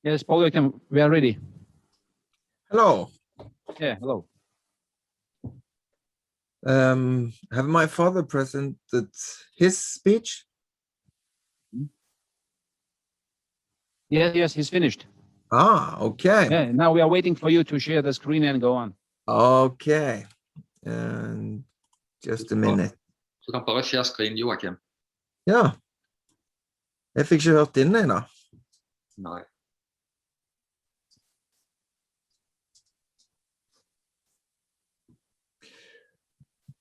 Yes, Pol Ioakim, we are ready. Hello. Yeah, hello. Have my father presented his speech? Yes, he's finished. Ah, okay. Yeah, now we are waiting for you to share the screen and go on. Okay. And just a minute. Så kan bare share screen, Joakim. Ja. Jeg fikk ikke hørt inn ennå. Nei.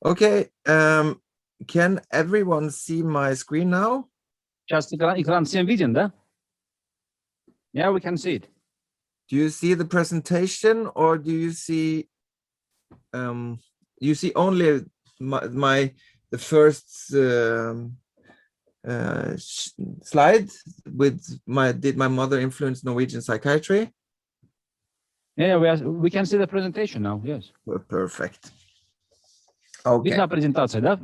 Okay. Can everyone see my screen now? Сейчас экран всем виден, да? Yeah, we can see it. Do you see the presentation, or do you see only the first slide with did my mother influence Norwegian psychiatry? Yeah, we can see the presentation now. Yes. Perfect. Okay. Видна презентация, да,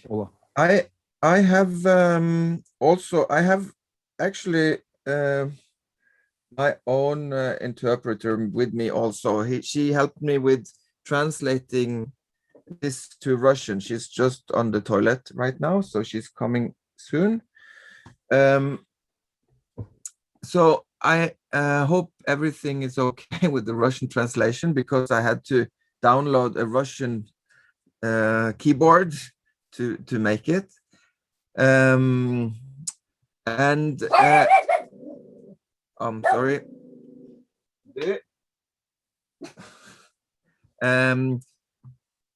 Пола? I have I have actually my own interpreter with me also. She helped me with translating this to Russian. She's just on the toilet right now, so she's coming soon. So I hope everything is okay with the Russian translation, because I had to download a Russian keyboard to make it. And I'm sorry.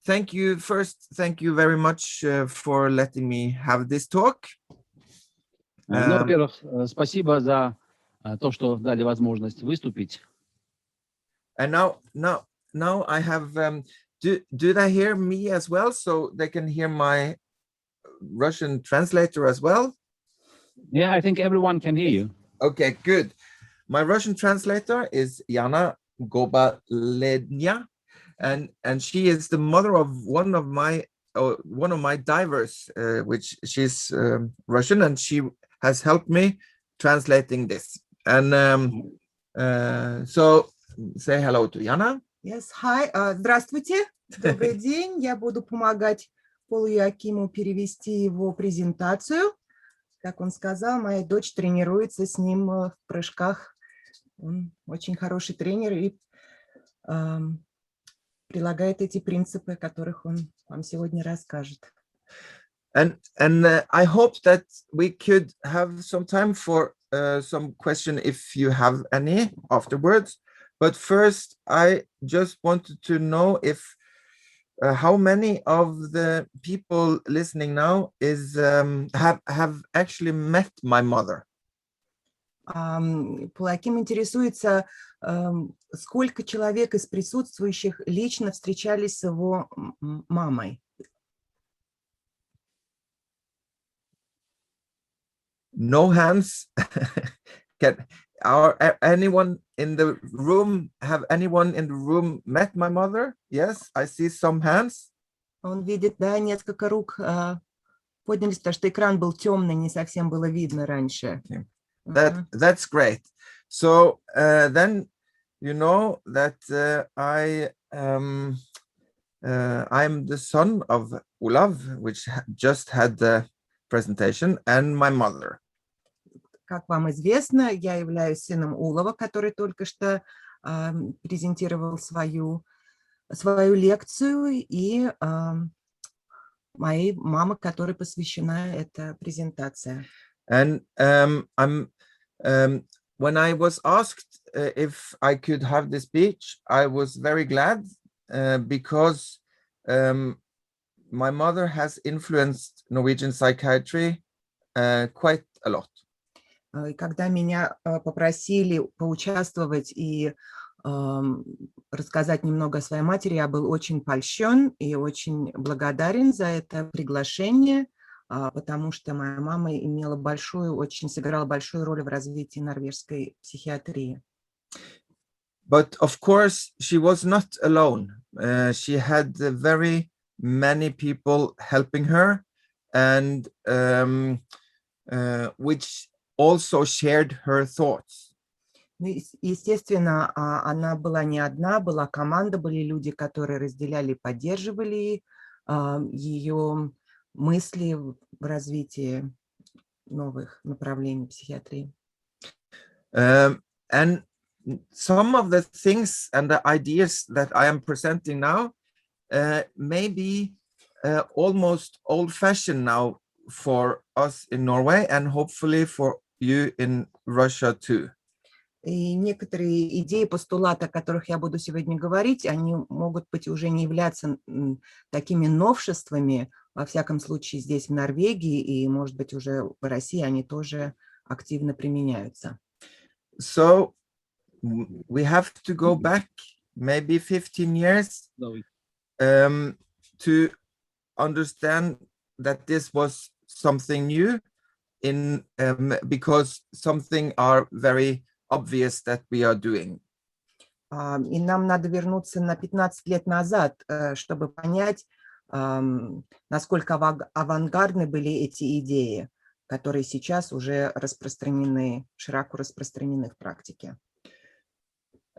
Thank you very much for letting me have this talk. Ну, во-первых, спасибо за то, что дали возможность выступить. And now I have do they hear me as well, so they can hear my Russian translator as well? Yeah, I think everyone can hear you. Okay, good. My Russian translator is Yana Gobalednya, and she is the mother of one of my divers, which she's Russian, and she has helped me translating this. And so say hello to Yana. Yes, hi. Здравствуйте. Добрый день. Я буду помогать Полу Иоакиму перевести его презентацию. Как он сказал, моя дочь тренируется с ним в прыжках. Он очень хороший тренер и прилагает эти принципы, о которых он вам сегодня расскажет. And I hope that we could have some time for some question if you have any afterwards. But first, I just wanted to know if how many of the people listening now is have actually met my mother. Пол Иоаким интересуется, сколько человек из присутствующих лично встречались с его мамой. No hands. Anyone in the room, have anyone in the room met my mother? Yes, I see some hands. Он видит, да, несколько рук поднялись, потому что экран был темный, не совсем было видно раньше. Okay. That's great. So then you know that I'm the son of Olav, which just had the presentation, and my mother. Как вам известно, я являюсь сыном Улова, который только что презентировал свою лекцию, и моей мамы, которой посвящена эта презентация. And when I was asked if I could have the speech, I was very glad because my mother has influenced Norwegian psychiatry quite a lot. Когда меня попросили поучаствовать и рассказать немного о своей матери, я был очень польщен и очень благодарен за это приглашение, потому что моя мама сыграла большую роль в развитии норвежской психиатрии. But of course, she was not alone. She had very many people helping her, and which also shared her thoughts. Ну, естественно, она была не одна, была команда, были люди, которые разделяли, поддерживали ее мысли в развитии новых направлений психиатрии. And some of the things and the ideas that I am presenting now may be almost old-fashioned now for us in Norway and hopefully for you in Russia too. И некоторые идеи, постулаты, о которых я буду сегодня говорить, они могут быть уже не являться такими новшествами, во всяком случае здесь, в Норвегии, и, может быть, уже в России они тоже активно применяются. So we have to go back maybe 15 years to understand that this was something new in because something are very obvious that we are doing. И нам надо вернуться на 15 лет назад, чтобы понять, насколько авангардны были эти идеи, которые сейчас уже распространены, широко распространены в практике.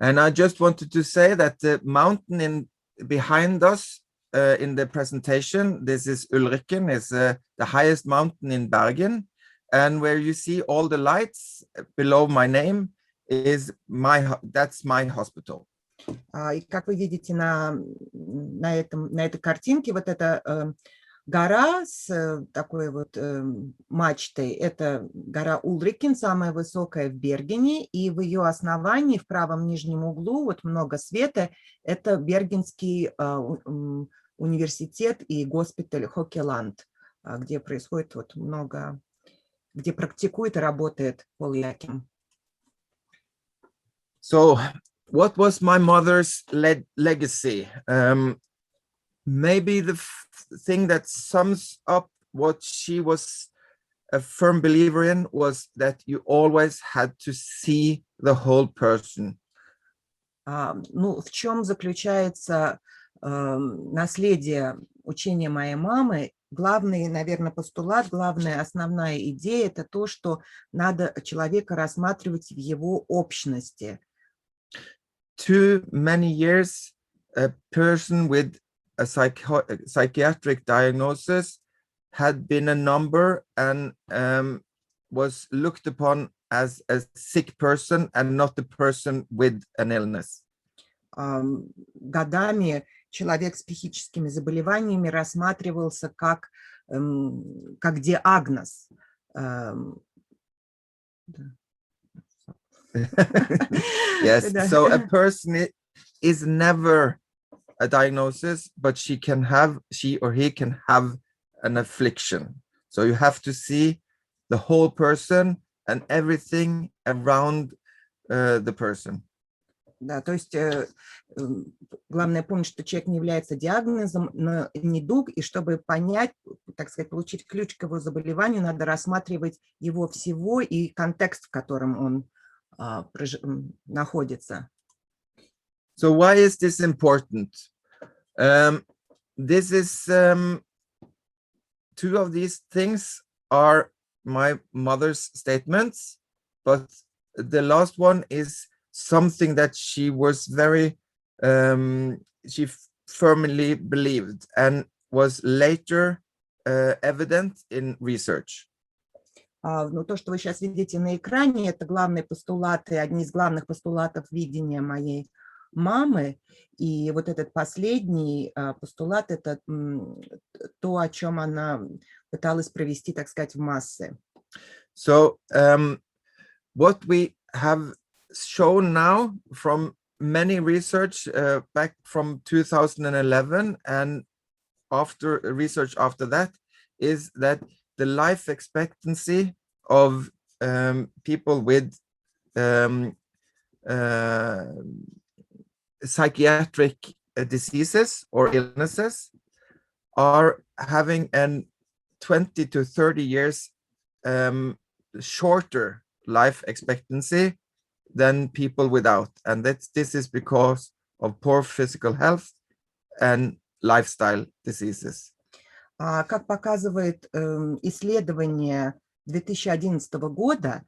And I just wanted to say that the mountain behind us in the presentation, this is Ulriken, is the highest mountain in Bergen. And where you see all the lights below my name is that's my hospital. И как вы видите на этой картинке, вот эта гора с такой вот мачтой, это гора Улрикен, самая высокая в Бергене, и в ее основании, в правом нижнем углу, вот много света, это Бергенский университет и госпиталь Хокеланд, где происходит вот много, где практикует и работает Пол Иоаким. So what was my mother's legacy? Maybe the thing that sums up what she was a firm believer in was that you always had to see the whole person. Ну, в чем заключается наследие учения моей мамы? Главный, наверное, постулат, главная основная идея – это то, что надо человека рассматривать в его общности. Too many years, a person with a psychiatric diagnosis had been a number and was looked upon as a sick person and not the person with an illness. Годами человек с психическими заболеваниями рассматривался как диагноз. Yes, so a person is never a diagnosis, but she or he can have an affliction. So you have to see the whole person and everything around the person. Да, то есть главное помнить, что человек не является диагнозом, но недуг, и чтобы понять, так сказать, получить ключ к его заболеванию, надо рассматривать его всего и контекст, в котором он находится. So why is this important? This is two of these things are my mother's statements, but the last one is something that she was very she firmly believed and was later evident in research. Но то, что вы сейчас видите на экране, это главные постулаты, одни из главных постулатов видения моей мамы. И вот этот последний постулат – это то, о чем она пыталась провести, так сказать, в массы. So what we have shown now from many research back from 2011 and after research after that is that the life expectancy of people with psychiatric diseases or illnesses are having an 20 to 30 years shorter life expectancy than people without, and this is because of poor physical health and lifestyle diseases. Как показывает исследование 2011 года,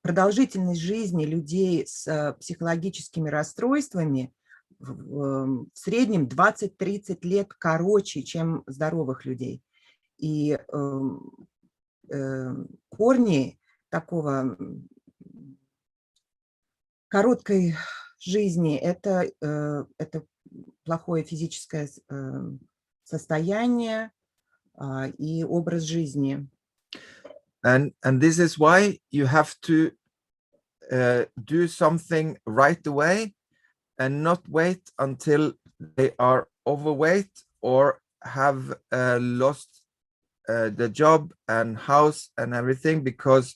продолжительность жизни людей с психологическими расстройствами в среднем 20-30 лет короче, чем здоровых людей. И корни такого короткой жизни это плохое физическое состояние и образ жизни. And this is why you have to do something right away and not wait until they are overweight or have lost the job and house and everything, because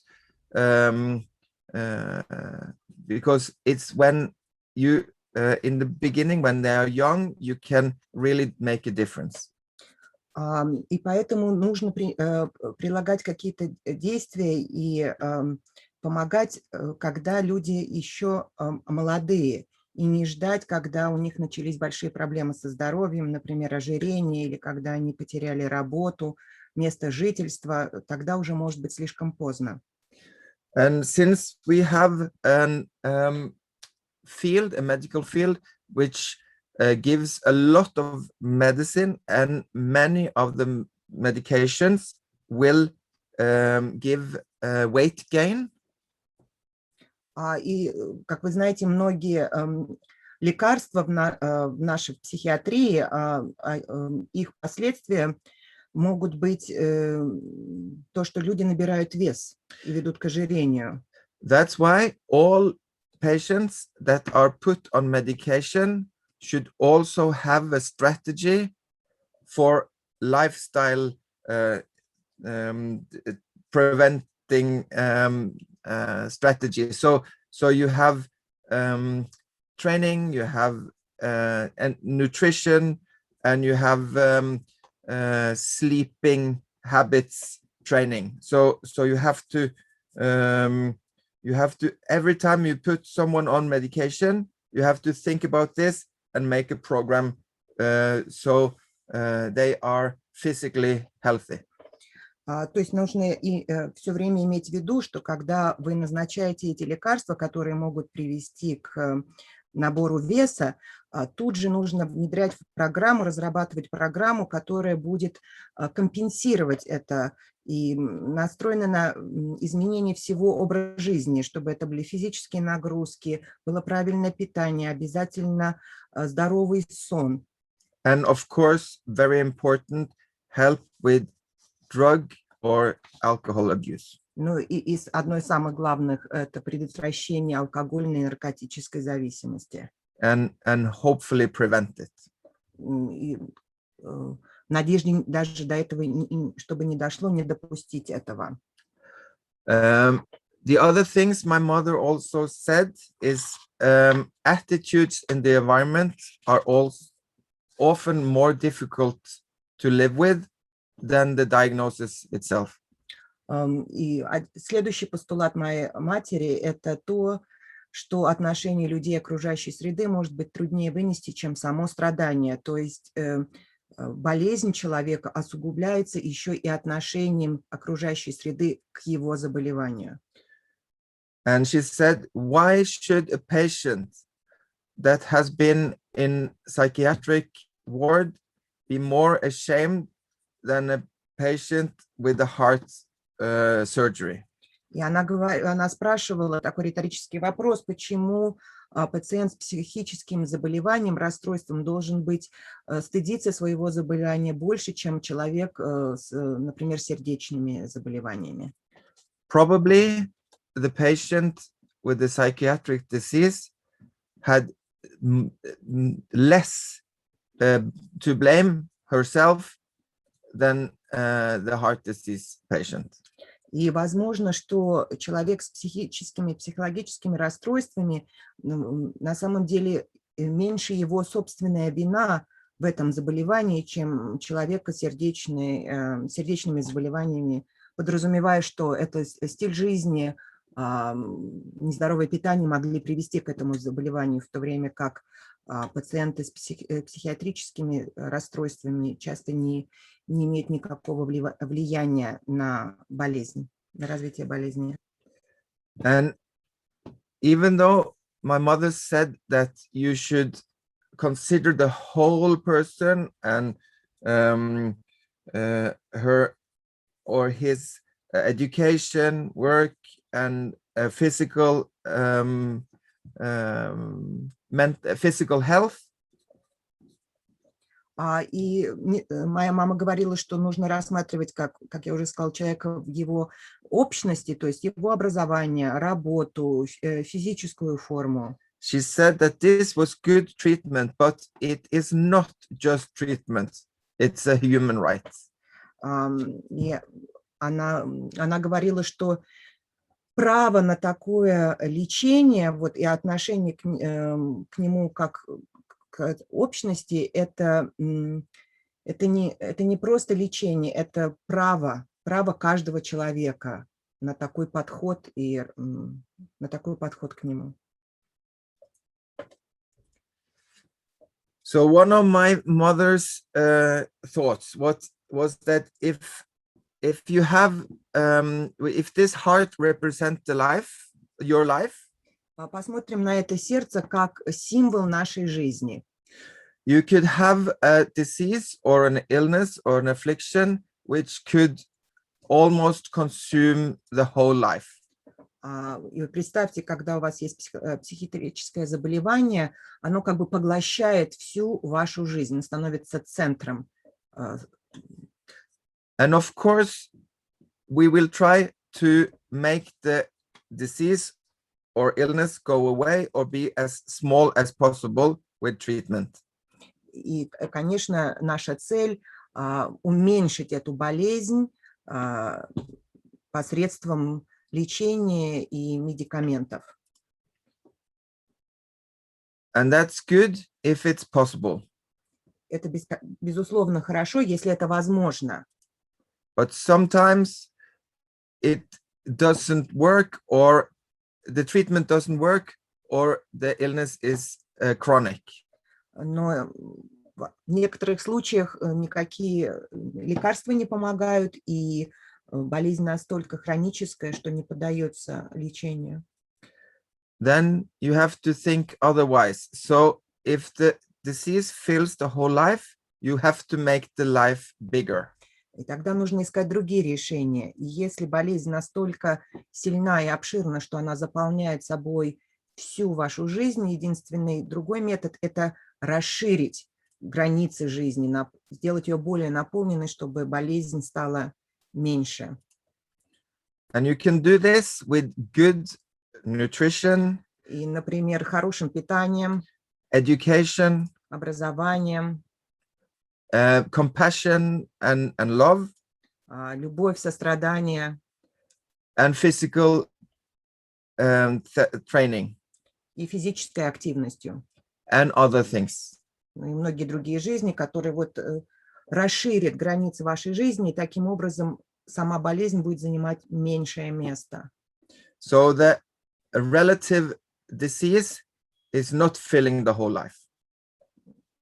it's when you in the beginning, when they are young, you can really make a difference. И поэтому нужно прилагать какие-то действия и помогать, когда люди еще молодые, и не ждать, когда у них начались большие проблемы со здоровьем, например, ожирение, или когда они потеряли работу, место жительства, тогда уже может быть слишком поздно. And since we have a medical field, which gives a lot of medicine, and many of the medications will give weight gain. И, как вы знаете, многие лекарства в нашей психиатрии, их последствия могут быть то, что люди набирают вес и ведут к ожирению. That's why all patients that are put on medication should also have a strategy for lifestyle preventing strategy. So you have training, you have and nutrition, and you have sleeping habits training. So you have to every time you put someone on medication, you have to think about this and make a program so they are physically healthy. То есть нужно все время иметь в виду, что когда вы назначаете эти лекарства, которые могут привести к набору веса, тут же нужно внедрять в программу, разрабатывать программу, которая будет компенсировать это и настроена на изменение всего образа жизни, чтобы это были физические нагрузки, было правильное питание, обязательно здоровый сон. And of course, very important, help with drug or alcohol abuse. Ну и одно из самых главных – это предотвращение алкогольной и наркотической зависимости. And hopefully prevent it. И, надежде даже до этого, чтобы не дошло, не допустить этого. The other things my mother also said is attitudes in the environment are also often more difficult to live with than the diagnosis itself. И следующий постулат моей матери – это то, что отношение людей окружающей среды может быть труднее вынести, чем само страдание. То есть болезнь человека усугубляется еще и отношением окружающей среды к его заболеванию. And she said, why should a patient that has been in psychiatric ward be more ashamed than a patient with a heart surgery? И она спрашивала такой риторический вопрос, почему пациент с психическим заболеванием, расстройством должен стыдиться своего заболевания больше, чем человек с, например, сердечными заболеваниями. Probably the patient with the psychiatric disease had less to blame herself than the heart disease patient. И возможно, что человек с психологическими расстройствами, на самом деле меньше его собственная вина в этом заболевании, чем человека с сердечными заболеваниями, подразумевая, что это стиль жизни, нездоровое питание могли привести к этому заболеванию, в то время как пациенты с психиатрическими расстройствами часто не имеют никакого влияния на болезнь, на развитие болезни. And even though my mother said that you should consider the whole person and her or his education, work, and physical physical health. Моя мама говорила, что нужно рассматривать, как я уже сказала, человека в его общности, то есть его образование, работу, физическую форму. She said that this was good treatment, but it is not just treatment. It's a human right. И она говорила, что право на такое лечение, вот, и отношение к нему как к общности, это не просто лечение, это право каждого человека на такой подход и на такой подход к нему. So one of my mother's thoughts was that if you have if this heart represents the life, your life, посмотрим на это сердце как символ нашей жизни. You could have a disease or an illness or an affliction which could almost consume the whole life. И представьте, когда у вас есть психиатрическое заболевание, оно как бы поглощает всю вашу жизнь, становится центром. And of course, we will try to make the disease or illness go away or be as small as possible with treatment. И, конечно, наша цель уменьшить эту болезнь посредством лечения и медикаментов. And that's good if it's possible. Это, безусловно, хорошо, если это возможно. But sometimes it doesn't work, or the treatment doesn't work, or the illness is chronic. Но в некоторых случаях никакие лекарства не помогают, и болезнь настолько хроническая, что не поддается лечению. Then you have to think otherwise. So if the disease fills the whole life, you have to make the life bigger. И тогда нужно искать другие решения. И если болезнь настолько сильна и обширна, что она заполняет собой всю вашу жизнь, единственный другой метод – это расширить границы жизни, сделать ее более наполненной, чтобы болезнь стала меньше. And you can do this with good nutrition, И, например, хорошим питанием, education, образованием, compassion and love, любовь, сострадание and physical training, и физической активностью. and other things. И многие другие жизни, которые вот расширят границы вашей жизни, и таким образом сама болезнь будет занимать меньшее место. So the relative disease is not filling the whole life.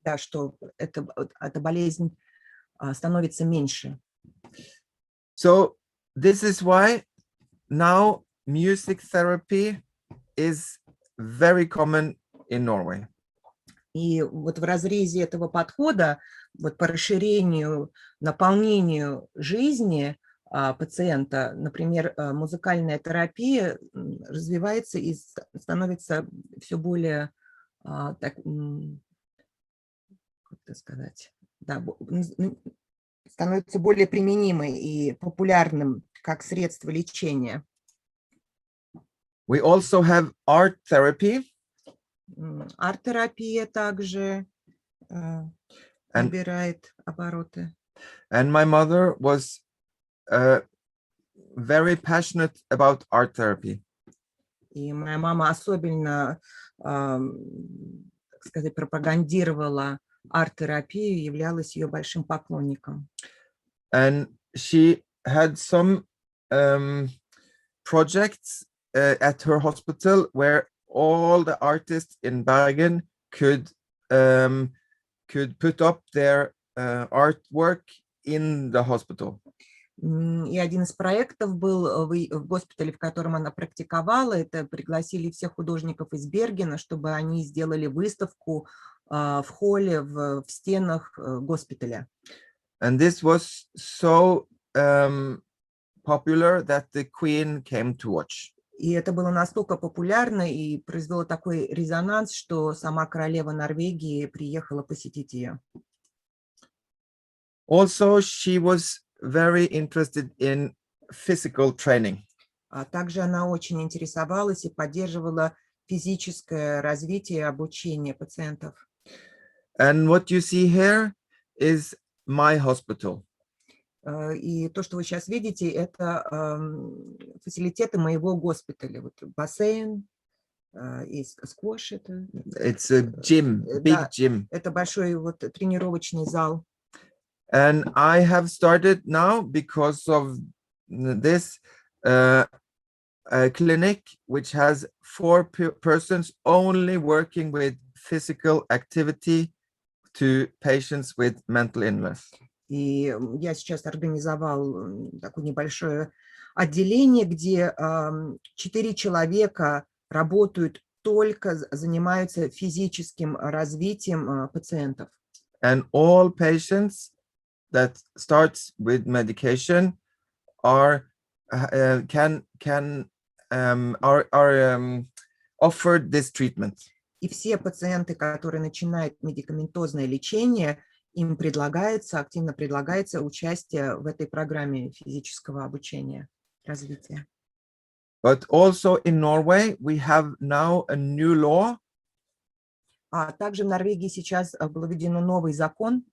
Да, что эта болезнь становится меньше. So this is why now music therapy is very common in Norway. И вот в разрезе этого подхода, вот по расширению, наполнению жизни пациента, например, музыкальная терапия развивается и становится все более, так, как это сказать, да, становится более применимой и популярным как средство лечения. We also have art therapy. Арт-терапия также набирает обороты. And my mother was very passionate about art therapy. И моя мама особенно, так сказать, пропагандировала арт-терапию, являлась ее большим поклонником. And she had some projects at her hospital where all the artists in Bergen could put up their artwork in the hospital. И один из проектов был в госпитале, в котором она практиковала. Это пригласили всех художников из Бергена, чтобы они сделали выставку в холле, в стенах госпиталя. And this was so popular that the Queen came to watch. И это было настолько популярно и произвело такой резонанс, что сама королева Норвегии приехала посетить ее. Also, she was very interested in physical training. А также она очень интересовалась и поддерживала физическое развитие и обучение пациентов. And what you see here is my hospital. И то, что вы сейчас видите, это фасилитеты моего госпиталя. Вот бассейн и сквош. It's a gym, big gym. Это большой вот тренировочный зал. And I have started now because of this a clinic which has 4 persons only working with physical activity to patients with mental illness. И я сейчас организовал такое небольшое отделение, где 4 человека работают, только занимаются физическим развитием пациентов. And all patients that starts with medication are offered this treatment. И все пациенты, которые начинают медикаментозное лечение, им активно предлагается участие в этой программе физического обучения, развития. But also in Norway, we have now a new law. А также в Норвегии сейчас был введен новый закон,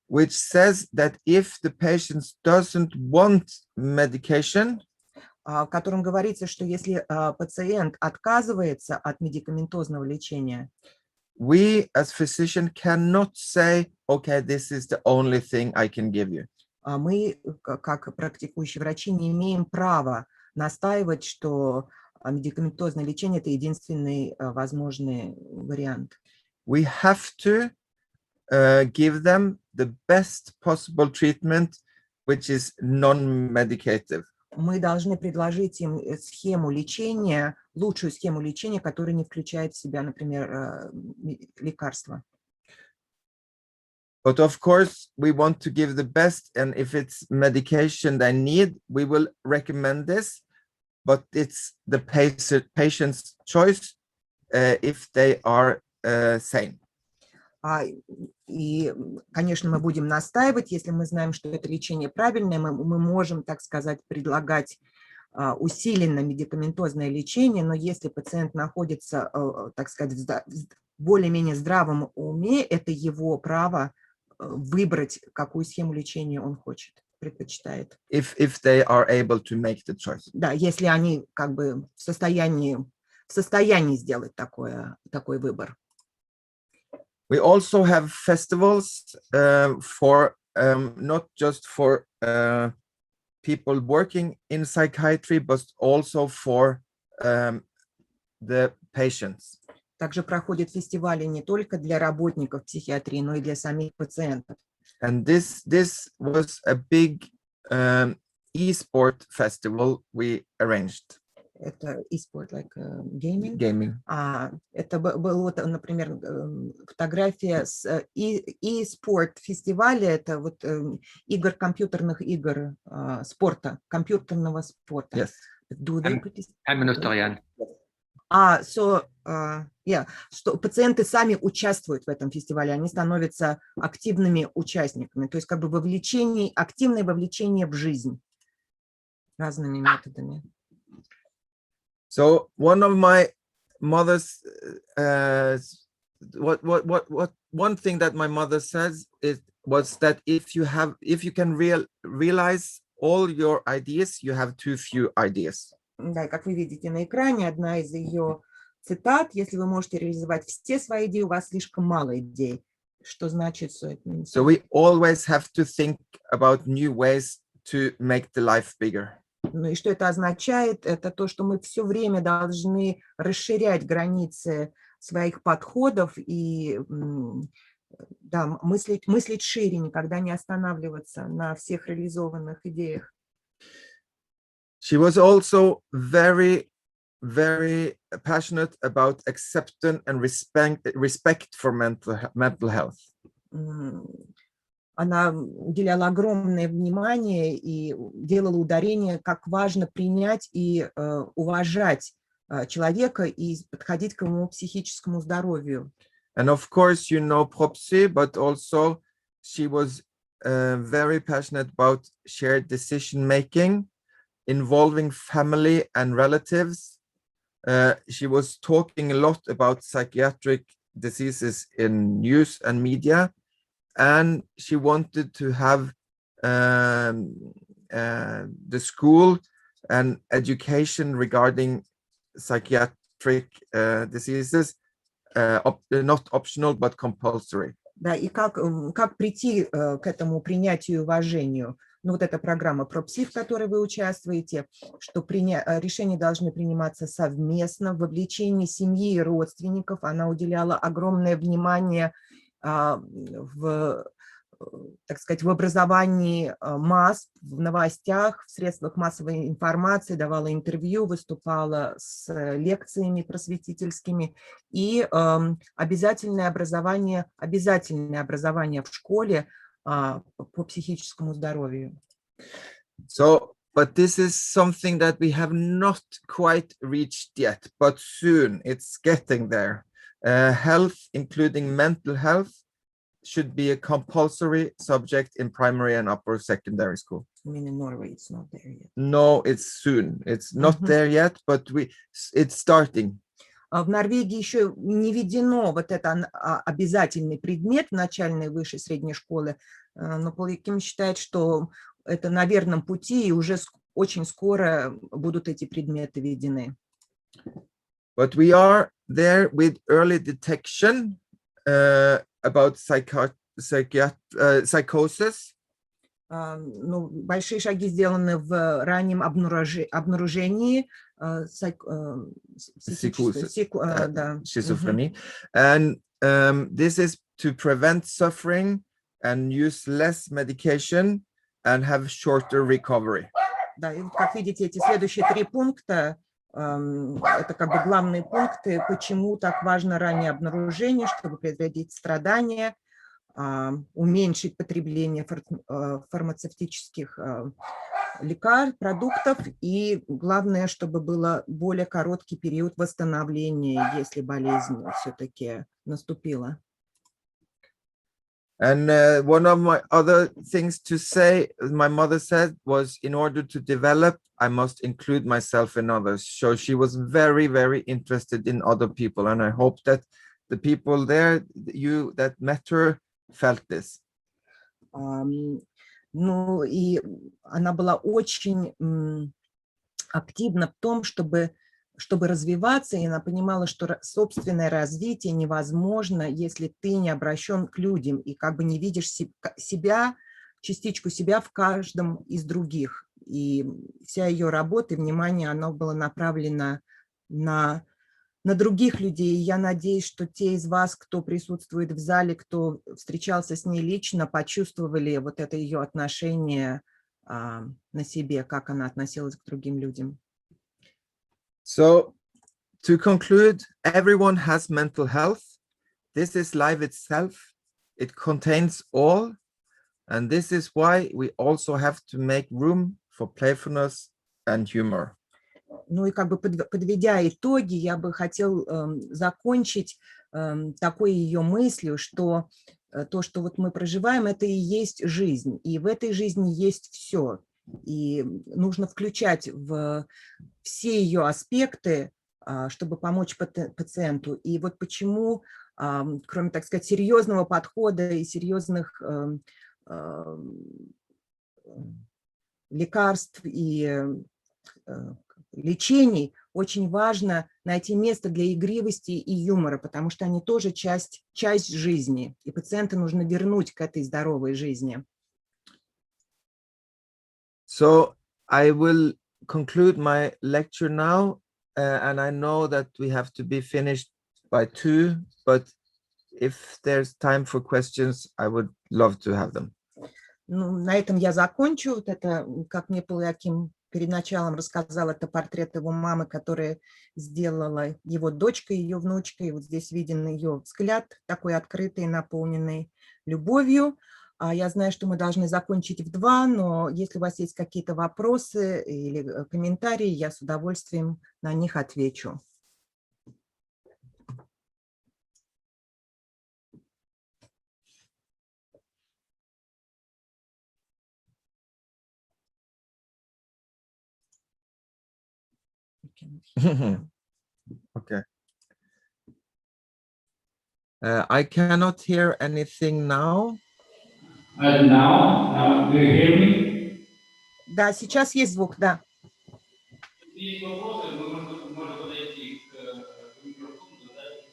which says that if the patient doesn't want medication, в котором говорится, что если пациент отказывается от медикаментозного лечения, we as physician cannot say, okay, this is the only thing I can give you. Мы, как практикующие врачи, не имеем права настаивать, что медикаментозное лечение – это единственный возможный вариант. We have to give them the best possible treatment, which is non-medicative. Мы должны предложить им схему лечения, лучшую схему лечения, которая не включает в себя, например, лекарства. But of course, we want to give the best, and if it's medication they need, we will recommend this, but it's the patient's choice if they are sane. И, конечно, мы будем настаивать, если мы знаем, что это лечение правильное, мы можем, так сказать, предлагать усиленное медикаментозное лечение, но если пациент находится, так сказать, в более-менее здравом уме, это его право выбрать, какую схему лечения он хочет, предпочитает. If they are able to make the choice. Да, если они как бы в состоянии сделать такой выбор. We also have festivals for not just for people working in psychiatry, but also for the patients. Также проходят фестивали не только для работников психиатрии, но и для самих пациентов. And this was a big e-sport festival we arranged. Это e-sport, like gaming. Gaming. Это был, вот, например, фотография с e-sport фестиваля, это вот компьютерных игр, спорта, компьютерного спорта. Yes. Do they 5 minuter igjen. Что пациенты сами участвуют в этом фестивале, они становятся активными участниками, то есть как бы активное вовлечение в жизнь разными методами. So one of my mother's one thing that my mother says was that if you can realize all your ideas, you have too few ideas. Да, как вы видите на экране, одна из ее цитат: если вы можете реализовать все свои идеи, у вас слишком мало идей. Что значит, so we always have to think about new ways to make the life bigger. Ну и что это означает? Это то, что мы все время должны расширять границы своих подходов и мыслить шире, никогда не останавливаться на всех реализованных идеях. She was also very, very passionate about acceptance and respect for mental health. Она уделяла огромное внимание и делала ударение, как важно принять и уважать человека и подходить к его психическому здоровью. And of course, you know ПроПси, but also she was very passionate about shared decision making, involving family and relatives. She was talking a lot about psychiatric diseases in news and media, and she wanted to have the school and education regarding psychiatric diseases not optional but compulsory. Да, и как прийти к этому принятию и уважению? Ну, вот эта программа ПроПси, в которой вы участвуете, что решения должны приниматься совместно, в вовлечении семьи и родственников. Она уделяла огромное внимание так сказать, в образовании масс, в новостях, в средствах массовой информации, давала интервью, выступала с лекциями просветительскими, и обязательное образование в школе по психическому здоровью. So, but this is something that we have not quite reached yet, but soon it's getting there. Health, including mental health, should be a compulsory subject in primary and upper secondary school. I mean, in Norway, it's not there yet. No, it's soon. It's not there yet, but it's starting. В Норвегии еще не введено вот это обязательный предмет в начальной, высшей, средней школы, но Пол Иоаким считает, что это на верном пути, и уже очень скоро будут эти предметы введены. But we are there with early detection about psychosis. Ну, большие шаги сделаны в раннем обнаружении schizophrenia. And this is to prevent suffering and use less medication and have shorter recovery. Да, и как видите, эти следующие 3 пункта, это как бы главные пункты, почему так важно раннее обнаружение, чтобы предотвратить страдания, уменьшить потребление фармацевтических лекарств, продуктов, и главное, чтобы был более короткий период восстановления, если болезнь все-таки наступила. And one of my other things to say, my mother said, was in order to develop, I must include myself in others. So she was very, very interested in other people. And I hope that the people there, you that met her, felt this. Ну, и она была очень активна в том, чтобы развиваться, и она понимала, что собственное развитие невозможно, если ты не обращен к людям и как бы не видишь себя, частичку себя в каждом из других. И вся ее работа и внимание, оно было направлено на других людей. И я надеюсь, что те из вас, кто присутствует в зале, кто встречался с ней лично, почувствовали вот это ее отношение на себе, как она относилась к другим людям. So, to conclude, everyone has mental health. This is life itself. It contains all. And this is why we also have to make room for playfulness and humor. Ну и как бы подведя итоги, я бы хотел закончить такой ее мыслью, что то, что вот мы проживаем, это и есть жизнь. И в этой жизни есть все. И нужно включать в все ее аспекты, чтобы помочь пациенту. И вот почему, кроме, так сказать, серьезного подхода и серьезных лекарств и лечений, очень важно найти место для игривости и юмора, потому что они тоже часть жизни, и пациента нужно вернуть к этой здоровой жизни. So I will conclude my lecture now, and I know that we have to be finished by 2, but if there's time for questions, I would love to have them. Ну, на этом я закончу. Вот это, как мне Пол Иоаким перед началом рассказал, это портрет его мамы, которая сделала его дочкой, ее внучкой. Вот здесь виден ее взгляд, такой открытый, наполненный любовью. Я знаю, что мы должны закончить в 2, но если у вас есть какие-то вопросы или комментарии, я с удовольствием на них отвечу. Okay. I cannot hear anything now. Now, do you hear me? Да, сейчас есть звук, да. Есть вопросы, мы можем подойти к микрофону, задать.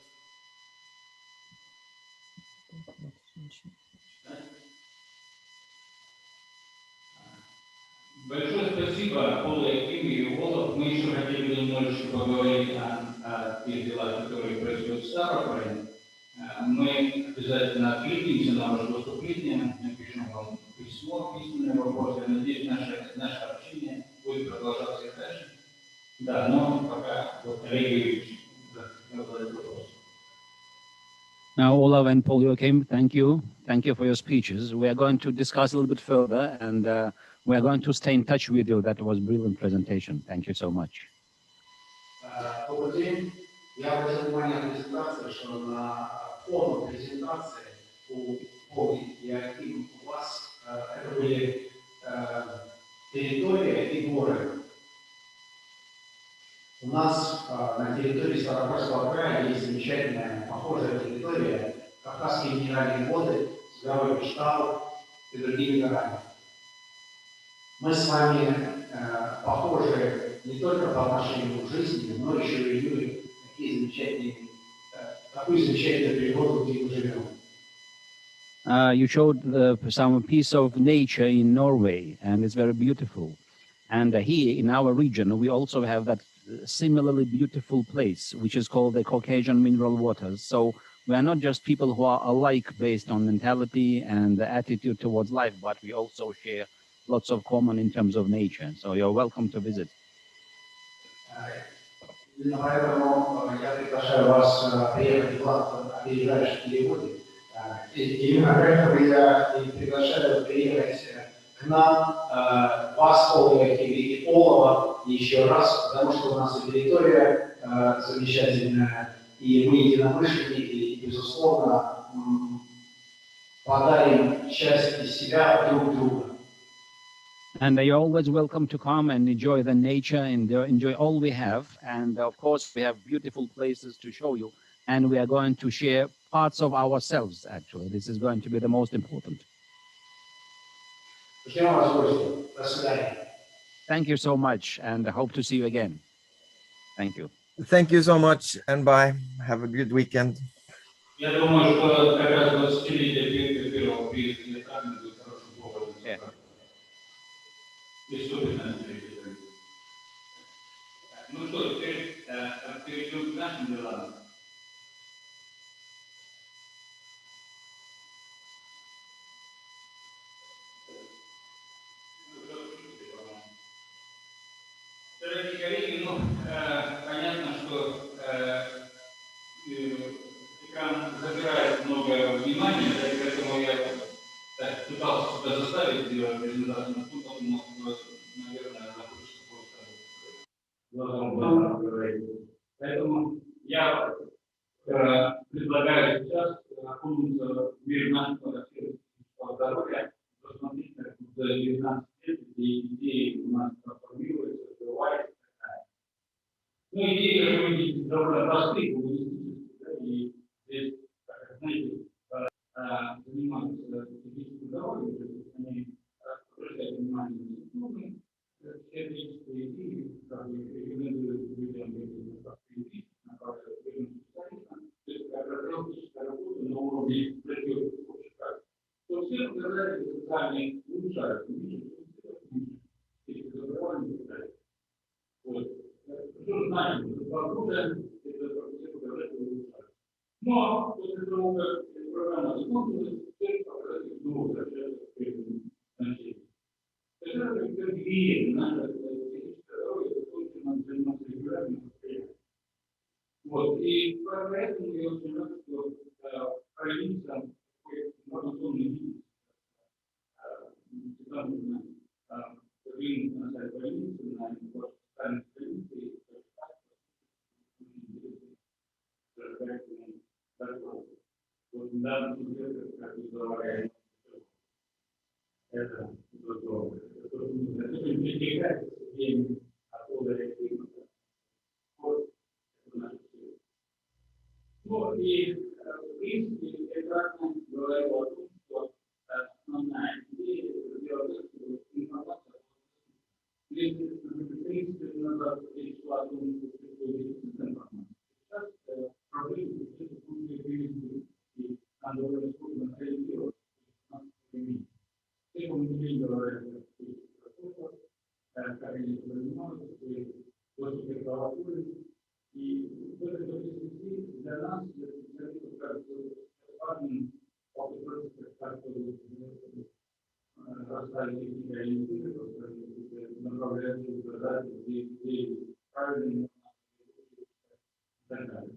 Большое спасибо, Пол Иоаким и Олаф. Мы еще хотели немножечко поговорить о тех делах, которые происходят в Ставрополе. Мы обязательно откликнемся на ваше выступление, напишем вам письмо, письменные вопросы. Я надеюсь, наше общение будет продолжаться и дальше. Да, но пока вот коллеги задают вопрос. Now, Olav and Pol Joachim, thank you. Thank you for your speeches. We are going to discuss a little bit further, and we are going to stay in touch with you. That was a brilliant presentation. Thank you so much. Добрый день. Я обратил внимание на презентации, что на фоне презентации у Пола Иоакима у вас это были территория и горы. У нас на территории Ставропольского края есть замечательная похожая территория, Кавказские минеральные воды с горой Кришталл и другими горами. Мы с вами похожи не только по отношению к жизни, но еще и любим такую замечательную природу, где мы живем. You showed some piece of nature in Norway, and it's very beautiful. And here in our region, we also have that similarly beautiful place, which is called the Caucasian mineral waters. So we are not just people who are alike based on mentality and the attitude towards life, but we also share lots of common in terms of nature. So you're welcome to visit. Именно поэтому я приглашаю вас приехать в ближайшие переводы. Именно поэтому я приглашаю приехать к нам, вас, Пол Иоаким, и Олова еще раз, потому что у нас и территория замечательная, и мы единомышленники, и, безусловно, подарим часть из себя друг другу. And you're always welcome to come and enjoy the nature and enjoy all we have. And of course, we have beautiful places to show you. And we are going to share parts of ourselves, actually. This is going to be the most important. Ждем вас в гости. До свидания. Thank you so much, and I hope to see you again. Thank you. Thank you so much, and bye. Have a good weekend. Я думаю, что как раз 20-летие первого приезда Герд-Рагны будет хорошим поводом. Ну что, теперь перейдем к нашим делам. Дорогие коллеги, понятно, что экран забирает много внимания, поэтому я пытался себя заставить сделать презентацию, но тут он, наверное, захочется просто говорить. Поэтому я предлагаю сейчас окунуться в мир нашего здоровья, посмотреть, как за 19 лет эти идеи у нас трансформируются, развиваются и так далее. Ну, идеи, как вы видите, довольно простые, и здесь, знаете, занимаются физическим здоровьем, они обращают внимание на симптомы, сердечные и рекомендуют людям направляют к специалистам, то есть как профилактическая работа на уровне профилактики. То все показатели социальные улучшаются, если заболевания и так далее. Вот. Что знаем, что погода, это все показатели улучшаются. Но после того, как программа закончилась, все показатели снова возвращаются к прежнему значению. Это две наши Вот, и поэтому я очень рад, что правительство можно видеть, всегда нужно заглянуть на сайт больницы, на его социальные страницы, и вот недавно, как вы говорили, это здорово. Это пересекается с теми, откуда реактивно. Вот, это наше все. Ну и, в принципе, Герд-Рагна говорил о том, что основная идея – это сделать так, чтобы информация, если, в принципе, назад речь шла о том, что существует дефицит информации, сейчас проблемы это будет привести, и надо было искусственно реагировать на наши все коммуники говорят, как они занимаются, доступ к правосудию. И в этой связи для нас, для специалистов, кажется важным расставить какие-то ориентиры, направлять задачи, где правильно и так далее.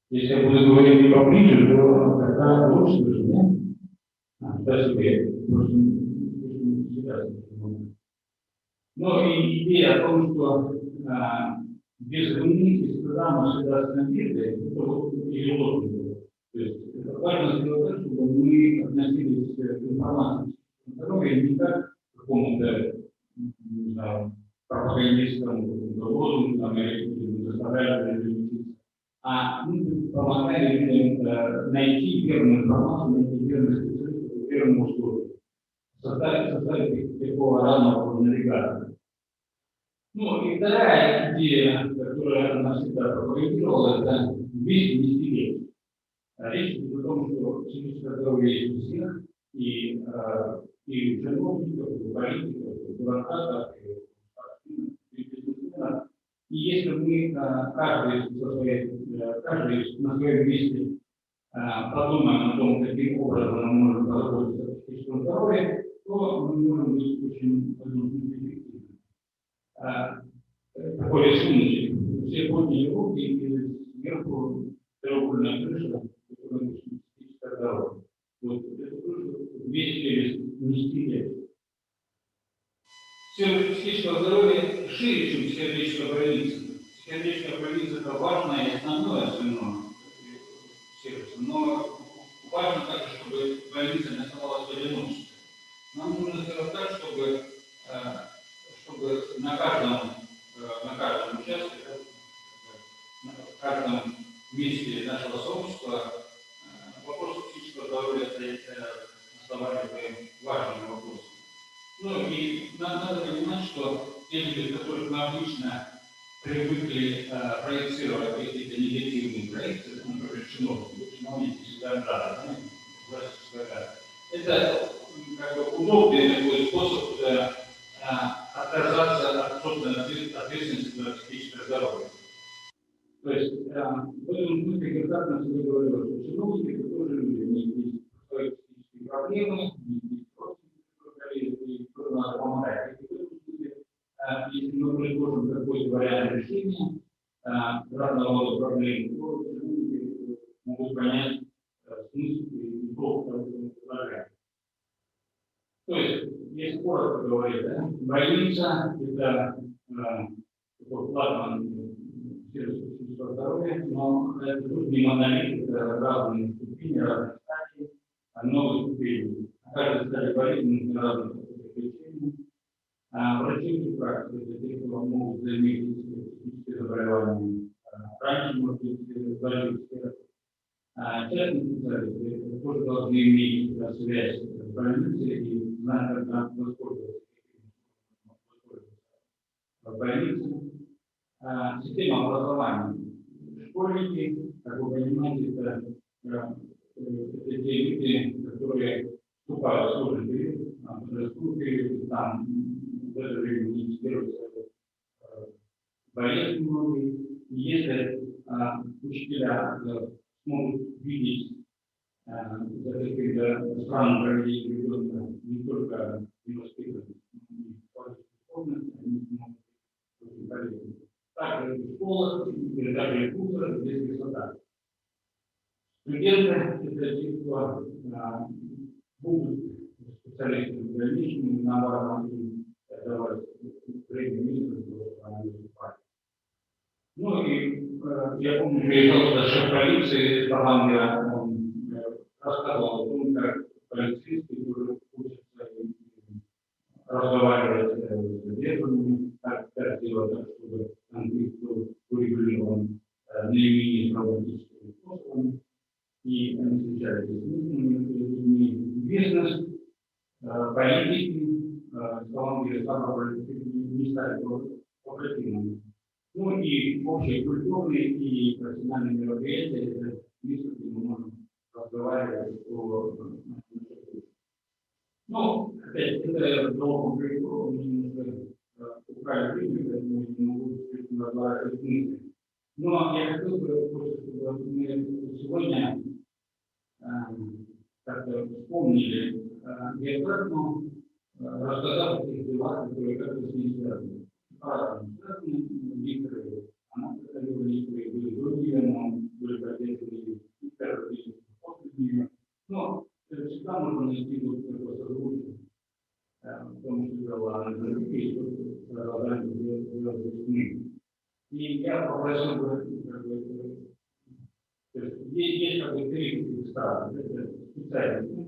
Если я буду говорить не поближе, то тогда лучше даже, нет? Спасибо, я но и идея о том, что без вины и стыда мы всегда с надеждой, это вот ее лозунг. То есть это важно сделать так, чтобы мы относились к информации здоровья не как к какому-то, не знаю, пропагандистскому лозунгу или заставляли людей, а мы помогали людям найти верную информацию, найти верный специалист, верному условию, составить такого раннего навигатора. Ну и вторая идея, которую она всегда пропагандировала, это вместе нести лечь. Речь идет о том, что психическое здоровье есть у всех, и у чиновников, и у политиков, и у бюрократов, и у бизнесменов. И если мы каждый на своем месте подумаем о том, каким образом мы можем позаботиться о психическом здоровье, то мы можем быть очень эффективными. Такой рисунок. Все подняли руки и сверху треугольная крыша, которая психическое здоровье. Вот эту крышу вместе нести лет. Все психическое здоровье шире, чем сердечная больница. Сердечная больница – это важное и основное звено сердца. Но важно также, чтобы больница не оставалась в одиночестве. Нам нужно сделать так, чтобы на каждом участке, в каждом месте нашего сообщества вопрос психического здоровья оставались важным вопросом. Ну и надо понимать, что те люди, которых мы обычно привыкли проецировать какие-то негативные проекции, например, чиновники всегда рады, это как бы удобный такой способ отказаться от собственной ответственности за психическое здоровье. То есть в этом смысле Герд-Рагна всегда говорила, что чиновники тоже люди, у них есть свои психические проблемы, у них есть родственники, и тоже надо помогать. Если мы предложим какой-то вариант решения разного рода проблем, то чиновники могут понять смысл и толк того, что мы предлагаем. То есть, если коротко говорить, больница – это такой флагман сервиса психического здоровья, но это тут не монолит, это разные ступени, разные стадии, много ступеней. Каждая стадия болезни нужно разных лечения. Врачи в практике – это те, кто могут заиметь психические заболевания. Раньше, может быть, болезнь сердца. Частные специалисты тоже должны иметь связь с больницей и знать, как воспользоваться больницей. Система образования. Школьники, как вы понимаете, это те люди, которые вступают в сложный период, подростковый период, там в это время инициируются болезни многие. И если учителя смогут видеть за каким-то странным проведением ребенка не только невоспитанность, но и способность, они смогут быть очень полезны. Также школах, или даже в вузах, здесь высота. Студенты, это те, кто будут специалистами в дальнейшем, наоборот, давать среднее место, чтобы выступать. Ну и я помню, приезжал сюда шеф полиции Ирландия, он рассказывал о том, как полицейские уже учатся разговаривать с задержанными, как делать так, чтобы конфликт был урегулирован наименее травматическим способом. И они встречались с людьми, бизнес, политики, Колумбия, не стали оперативными. Ну и общие культурные и профессиональные мероприятия, это место, где мы можем разговаривать о нашей культуре. Ну, опять, это долгом приговору, мне немножко украли время, поэтому я не могу слишком разговаривать мысли. Но я хотел бы, чтобы мы сегодня как-то вспомнили Герд-Рагну, рассказав о тех делах, которые как-то с ней связаны. По-разному связаны, некоторые она проходила, некоторые были другие, но были протестные и террористические после нее. Но всегда можно найти вот такое созвучие, потому что делала она другие, и тут продолжаем делать с ними. И я попросил бы, есть как бы три страны, это специалисты,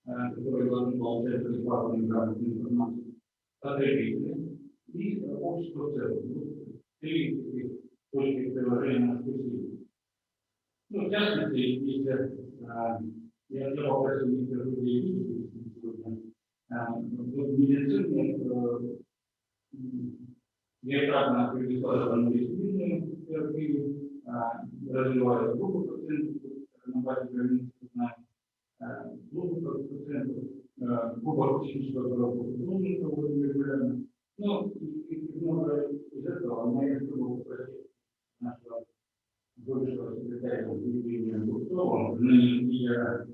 которые должны получать бесплатную грамотную информацию, потребители и общество в целом. Три точки приложения на специалистов. Ну, в частности, если я попросил некоторых людей видеть сегодня, в медицине Герд-Рагна привлекла английскую терапию, развивает группу пациентов на базе границы знаний, группу пациентов, группа психического здоровья регулярно. Ну, и много из этого, но я хотел бы попросить нашего бывшего секретаря Евгения Гурцова, ныне лидера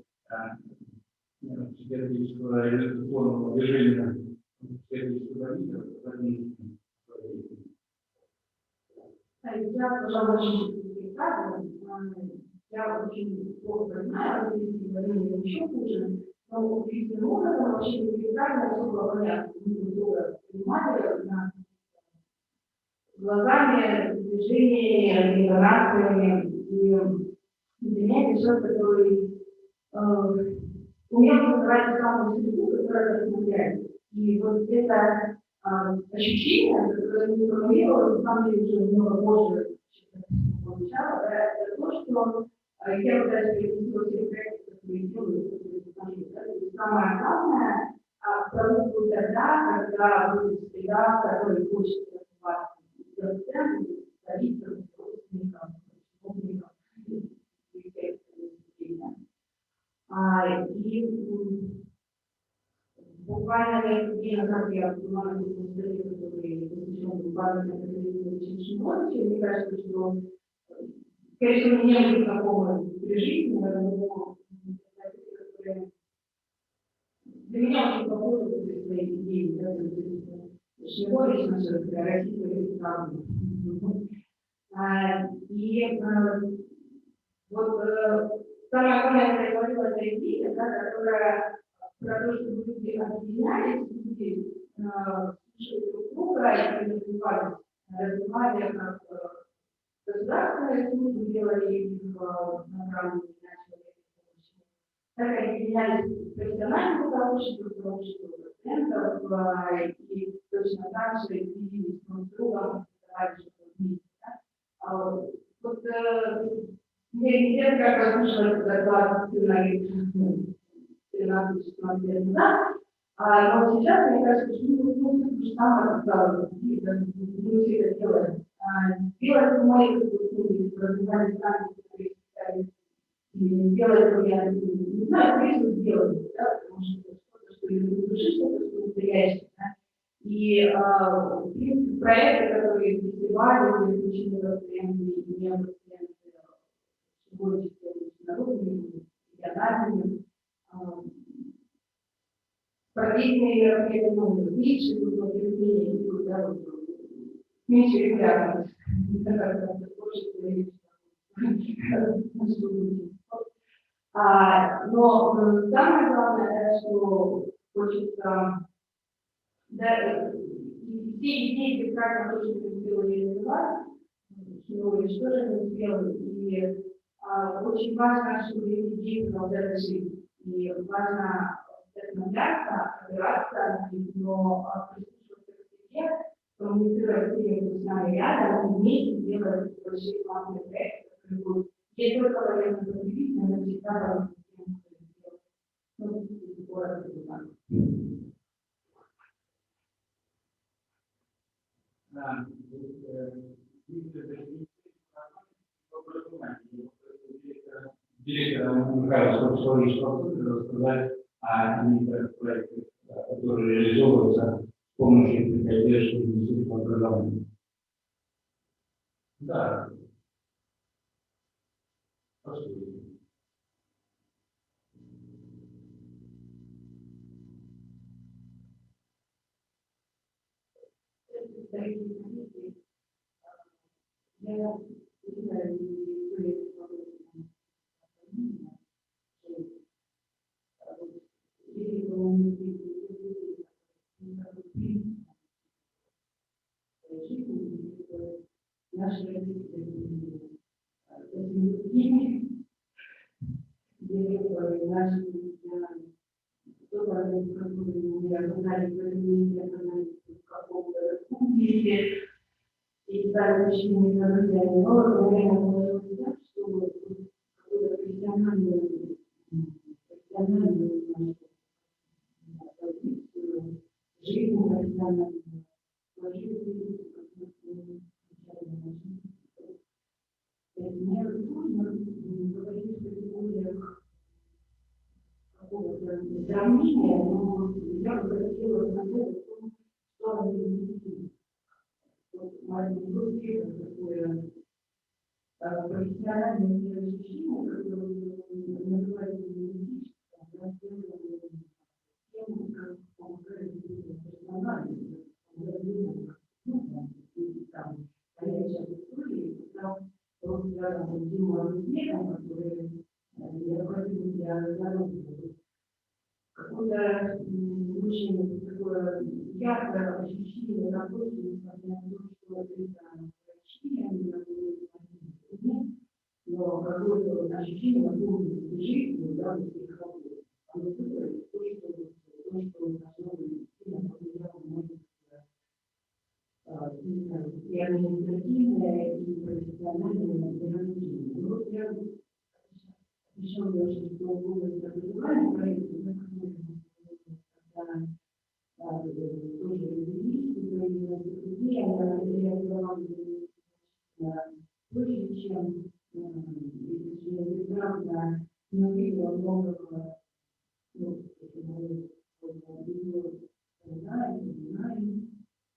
психиатрического реабилитационного движения психиатрического лидера, я, пожалуй, очень прекрасна. Я очень плохо знаю, говорю еще хуже, но удивительным образом вообще прекрасно особо понятно, друг друга понимали глазами, движениями, интонациями. И для меня это человек, который умел создавать самую среду, которая расслабляет. И вот это ощущение, которое не формулировалось, на самом деле уже много позже, чем я получала, да, это то, что я пытаюсь перевести все проекты, которые делаю, которые покажу. Да, то есть самое главное продукт тогда, когда будет среда, которая хочет развиваться. И буквально несколько дней назад я была на таком столе, который посвящен буквально очень ночи. Мне кажется, что, конечно, мне не было знакомы при жизни, но для меня очень похоже на свои идеи, да, Шнегорична, российская правда. И вот самое главное, что я говорила, это идея, да, которая про то, что люди объединялись, люди слушали друг друга и развивали как государственные службы, делали их направленными на человека. Так объединялись профессиональные сообщества пациентов, и точно так же виделись друг с другом, давали вместе. Вот мне интересно, как послушала этот доклад 13-16 лет назад, но сейчас, мне кажется, что мы то же самое осталось, мы все это делаем. Делать мои развивали сами, и делать, я не знаю, конечно, сделать, да, потому что что-то, что из души, что-то, что настоящее, да. И, в принципе, проекты, которые фестивали, изучили пациенты, и не пациенты, больше международными, региональными, профессиональные мероприятия, меньше регулярно. Но самое главное, что хочется, да, все идеи, как мы тоже сделали реализовать, что же мы сделали, и очень важно, чтобы эти идеи продолжали жить. И важно вдохновляться, опираться, но прислушиваться к себе, коммуницировать с теми, кто с нами рядом, и вместе делать большие классные проекты, которые будут не только полезны потребителям, но всегда полезны тем, кто делает. Директора Михаила Собственно рассказать о некоторых проектах, которые реализовываются с помощью поддержки Института образования. Да. И да, очень невероятно, но реально можно сказать, что какой-то профессиональную жизнь, профессиональную мне трудно говорить в категориях какого-то сравнения, но я бы хотела сказать о том, что они видят. Маленький группе такое профессиональное ощущение, которое называется лингвистикой, тему, как помогает персонально, там, а я сейчас в истории, там просто рядом с Димой Снегом, который необходим для здоровья. Какое-то очень такое яркое ощущение того, что несмотря на то, что это врачи, они находятся в жизни, но какое-то ощущение наполненности жизнью, да, вот их работы. Оно выбрать то, что должно быть сильно повлияло, может быть, и административное, и профессиональное развитие. Ну, вот я еще больше, что область образования проекта, когда тоже людей, она реализовала больше, чем Герд-Рагна, но видела много,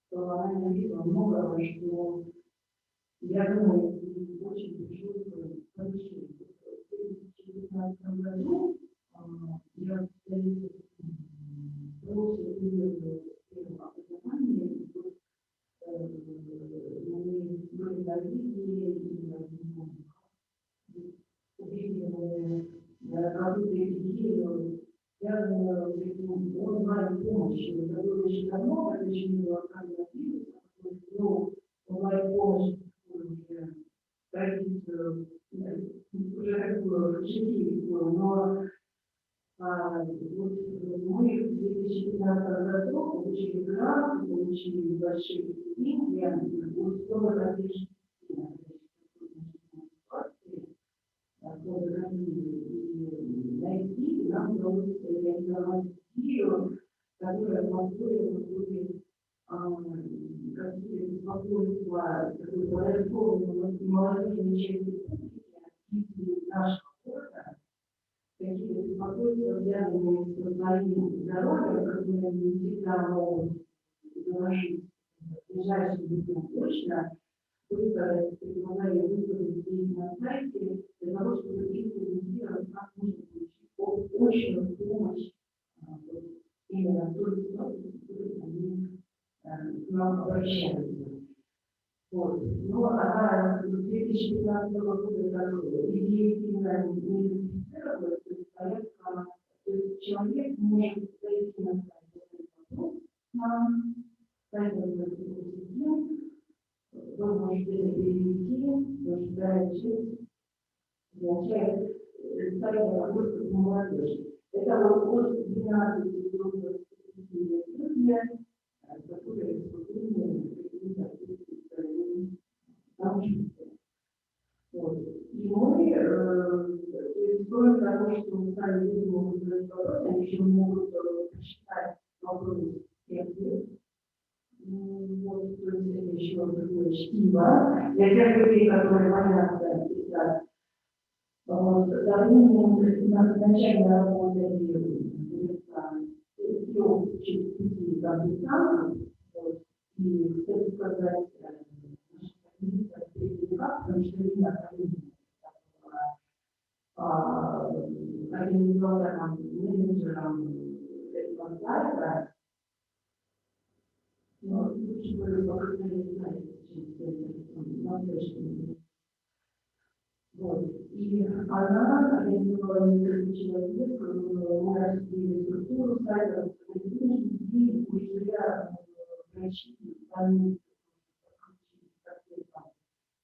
что она видела многого, что я думаю, очень большой. В 2019 году я просто увидела образование, мы были на видео, увидели продукты идеи, связанные с онлайн-помощью. Это было очень давно, это еще не было но онлайн-помощь уже традицию, уже такую живую, но вот мы в 2015 году получили грант, получили большие стипендии, условия различных и найти, нам удалось реализовать идею, которая позволила будет какие-то беспокойства, такой подростковой и молодежной части публики, нашего города, какие-то беспокойства, связанные с своим здоровьем, которые не всегда могут заложить в ближайшее время точно, предлагали выставить здесь на сайте для того, чтобы их презентировать, как можно получить очную помощь именно в той ситуации, в которой они к нам обращаются. Вот. Но она с 2015 года идея именно не идентифицировалась, то есть порядка, то есть человек может зайти на сайт вопрос, сайт систем, вы можете перевести, нуждая часть, означает сайт вопрос молодежи. Это вот от 12 до 25 лет, которые вот. И мы, кроме того, что мы сами люди могут задать вопрос, они еще могут прочитать вопрос тексты. Вот, то есть это еще другое чтиво. Для тех людей, которые понятно писать. Вот, начальная работа через 5 консультантов, и, кстати сказать, потому что именно организатором, менеджером этого сайта, но лучше бы показали сайт, чем вот. И она организовала несколько человек, мы раскрыли структуру сайта, и уже врачи, они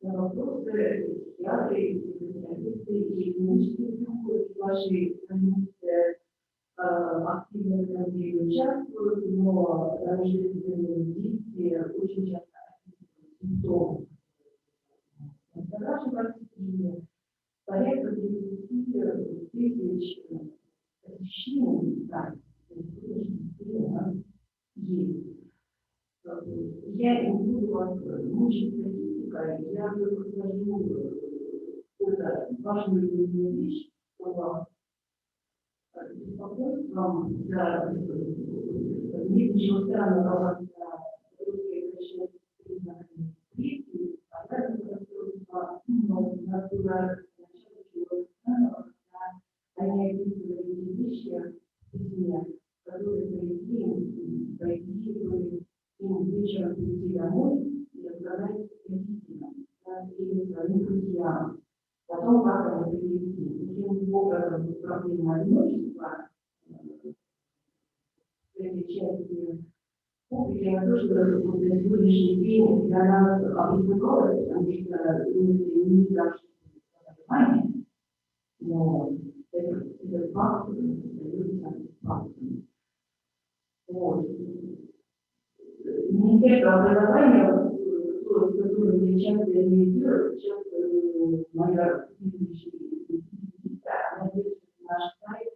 на вопросы психиатры, специалисты и клинические психологи вашей комиссии активно в этом деле участвуют, но рождественные дети очень часто описывают симптомы. В нашем архиве порядка 30 тысяч посещений сайта, есть. Я не буду вас мучить статистикой, я только скажу какую-то важную вещь, что вам беспокойством за нет ничего странного, за русские признаками депрессии, а также расстройства, но натура начала чего-то странного, когда они описывали вещи в письме, которые пойти им вечером прийти домой и рассказать родителям или своим друзьям о том, как они перевести. Таким образом, проблема одиночества в этой части публики, она тоже на сегодняшний день для нас опубликовалась, потому что не должны внимание, но этот факт остается фактом. Вот. Министерство образования, которое я часто реализую, сейчас моя она держит наш сайт,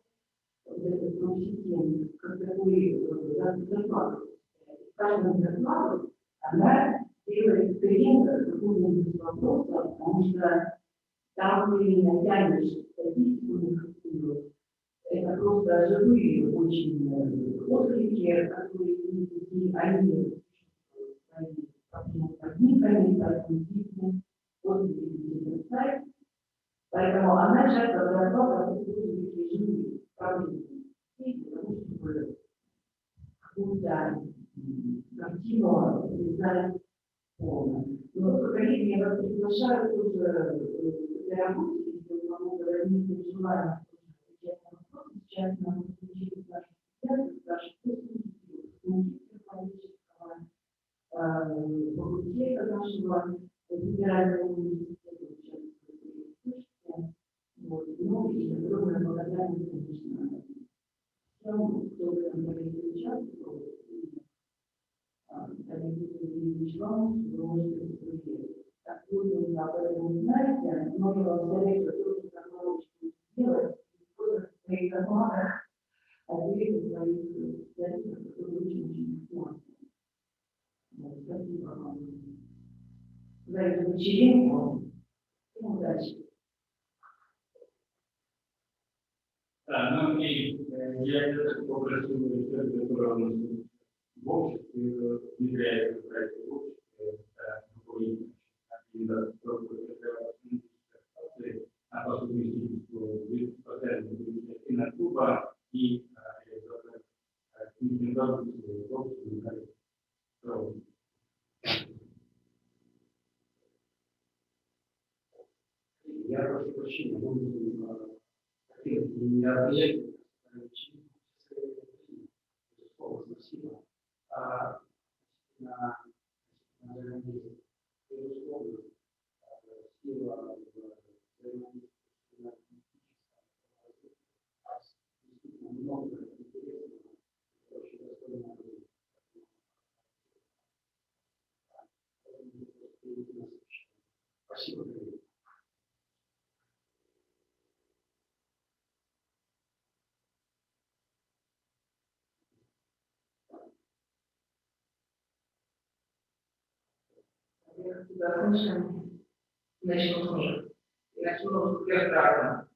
этот ПроПси, как такой зарплату. В каждом зарплату она делает эксперимент какого-нибудь вопроса, потому что там ты натянешь статистику некоторую. Это просто живые очень отклики, которые они свои проблемы, поэтому отклики сайт. Поэтому она часто разрабатывает такие живые проблемы, потому чтобы какую-то картину признать полно. Но коллеги, я вас приглашаю тоже для работы, если вы могу говорить, не желаю сейчас нам включили наши студенты, наши курсы, факультета нашего федерального университета, сейчас вот, ну и огромная благодарность, конечно, тем, кто в этом проекте участвовал, коллеги вам, что вы можете посмотреть. Так трудно об этом не знаете, но я вам советую тоже такое сделать, в своих командах, отделить своих специалистов, которые очень сложно. Спасибо вам за эту вечеринку. Всем удачи. Да, ну и я так попросил человека, который у нас в обществе внедряется в проекте в обществе, а по совместительству постоянно киноклуба и митинговых Я прошу прощения, я спасибо. Спасибо. Начну с Герд-Рагны.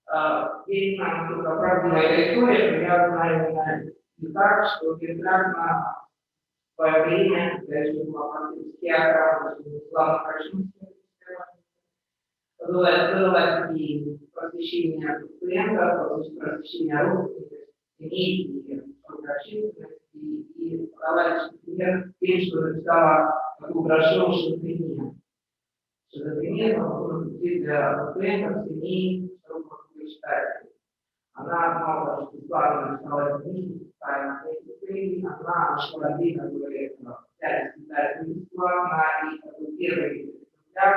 Я не знаю, насколько правдива эта история, но я знаю не так, что Герд-Рагна в свое время, когда еще была практически главным врачом, было и просвещение студентов, просвещение родственников, семей и общественности, и подавали пример тем, что написала такую брошюру «Шизофрения». Шизофрения для пациентов, семей, чтобы вы читаете. Она мало что бесплатно написала эту книгу, специально она нашла людей, которые взяли специально бесплатно, и первый экземпляр,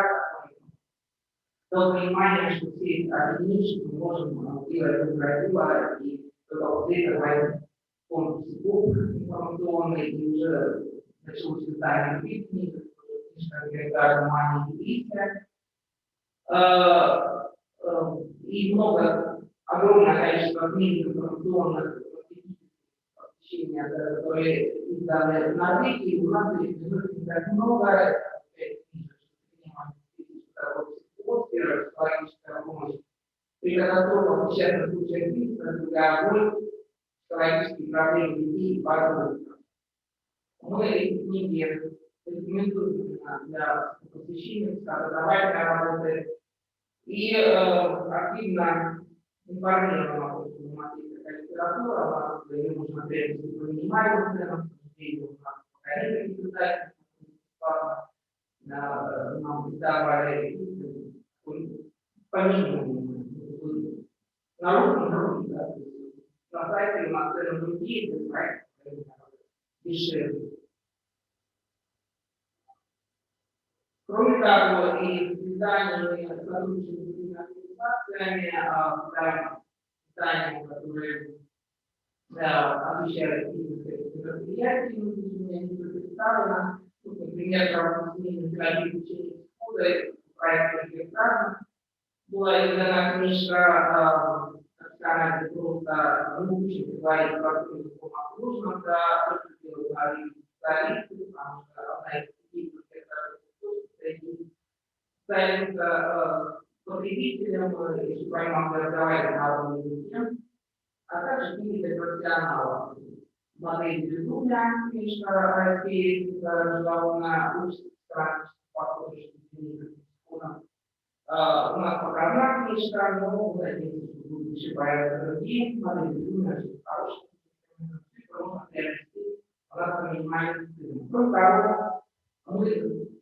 то понимание, что все эти одинички мы можем делать добродела, и только вот это конкурс информационный, и уже началось издание книги, книжка Герд-Рагна «Мания и Величие». И много, огромное количество книг информационных посвящения, которые изданы в Норвегии, у нас не так много психологическая помощь. При катастрофах, в частных случаях риска, для огонь, психологические проблемы детей и подростков. Мы эти книги рекомендуем для посвящения, образовательной работы и активно информируем о том, что у нас есть такая литература, у нас ее нужно приобрести по минимальным ценам, к сожалению, у нас пока нет таких издательств, нам издавали помимо наружных, на сайте у нас цены другие, дешевле. Кроме того, и в издании сотрудничеством с организациями, изданиями, которые освещают мероприятия, не представлено, например, православные терапии учеников года, проект Герд-Рагны, была издана книжка «Рассказать просто научить говорить про то, что возможно, да, то, что делают специалисты, потому что одна из таких ставится потребителям, если поймать разговаривать на одном языке, а также книги для профессионалов. Модель безумия, книжка России, международная общество, похоже, что у нас пока одна книжка, но мы надеемся, что будут еще появиться другие. Модель безумия, очень хорошая, можно приобрести, она понимает цену. Кроме того, мы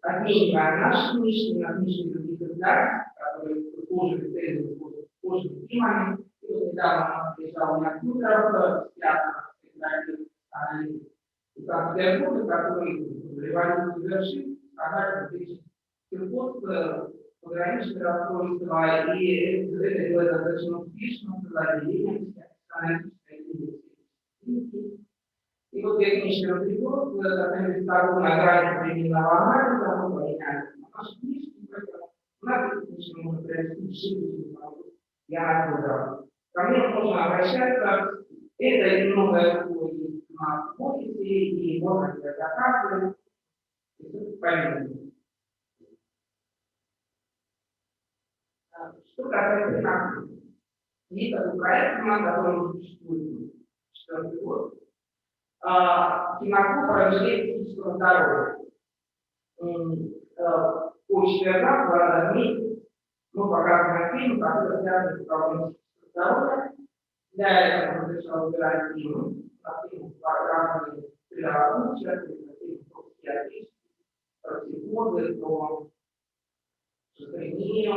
обмениваем наши книжки на книжки других издательств, которые тоже исследуют схожими темами. И вот недавно у нас приезжал Якутов, психиатр, аналитик из Санкт-Петербурга, который революцию завершил, сказали, что здесь сельхоз, пограничное расстройство, и это делает достаточно успешно, с отделением психоаналитической клиники. И вот я книжки разберу, с сторонной грани примененного анализа, мы поменяли наши книжки, поэтому у нас эти книжки можно приобрести в я выбрал. Ко мне можно обращаться, это и многое есть у нас в офисе, и можно делать заказы, и тут помимо. Что касается финансов, есть такой проект у нас, который существует 4-й год. Киноклуб «Проявление физического здоровья». По 4 раза, 2 раза в месяц мы показываем фильм, который связан с проблемой физического здоровья. Для этого мы сначала выбираем фильм, разные тренировки, фильм про психиатрические, про психозы, про шизофрению,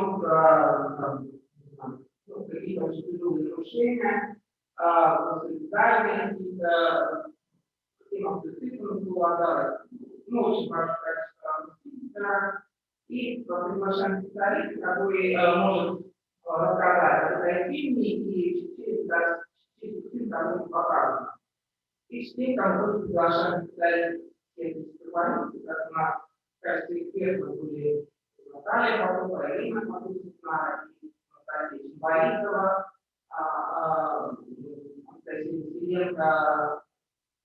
какие-то тяжелые нарушения, суицидальные какие-то темы суицида, очень хорошее качество психика, и приглашаем специалиста, который может рассказать о этой фильме и через фильм, который показывает. И теперь там тоже приглашаем специалистов, как у нас в качестве экспертов были Наталья Попова, Ирина Попова, Анастасия Борисова, Анастасия Василенко,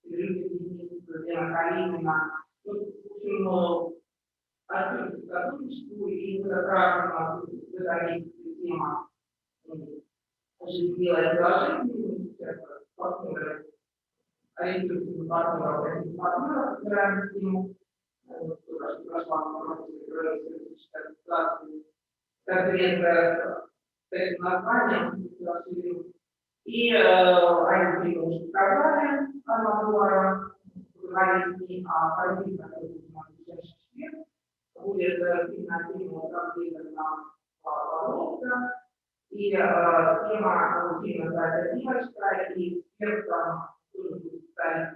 Лена Калинина. В общем, открытое сотрудничество, и как раз в этой тема оживила приложение, партнеры, ориентируются на партнеров, собираем тему, прошла конкретно с названием, и они уже сказали, Армадора, поговорили с ним о проблеме, которая будет финансирована проблема полоска, и тема называется девочка, и экспертом тоже будет ставить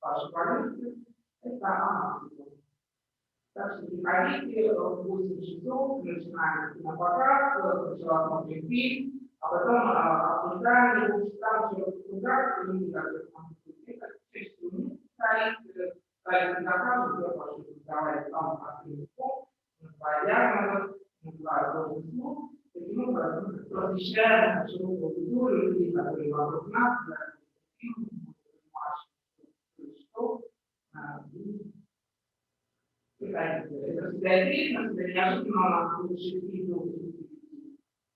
ваши больницы, это она. Так что приходите в 8 часов, начинаем кинопоказ, сначала смотрим фильм, а потом обсуждаем его, там все обсуждать, и люди как-то смотрят. Это 6 минут ставите заказ, уже пошли разговаривать там о языком, называя диагнозов, называя сложных слов, таким образом просвещаем широкую аудиторию, людей, которые вокруг нас, что это всегда интересно, всегда неожиданно, у нас лучше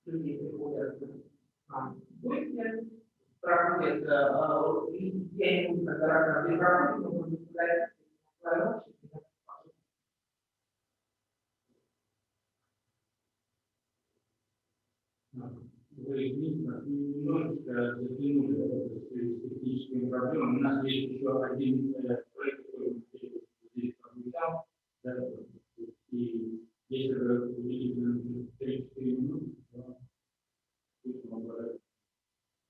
людей приходят в гости, проходят, я не буду как без работы, но буду сказать, Вы немножечко заглянули с техническими проблемами. У нас есть еще один проект, который здесь прозвучал. И если вы увидите 3-4 минуты, то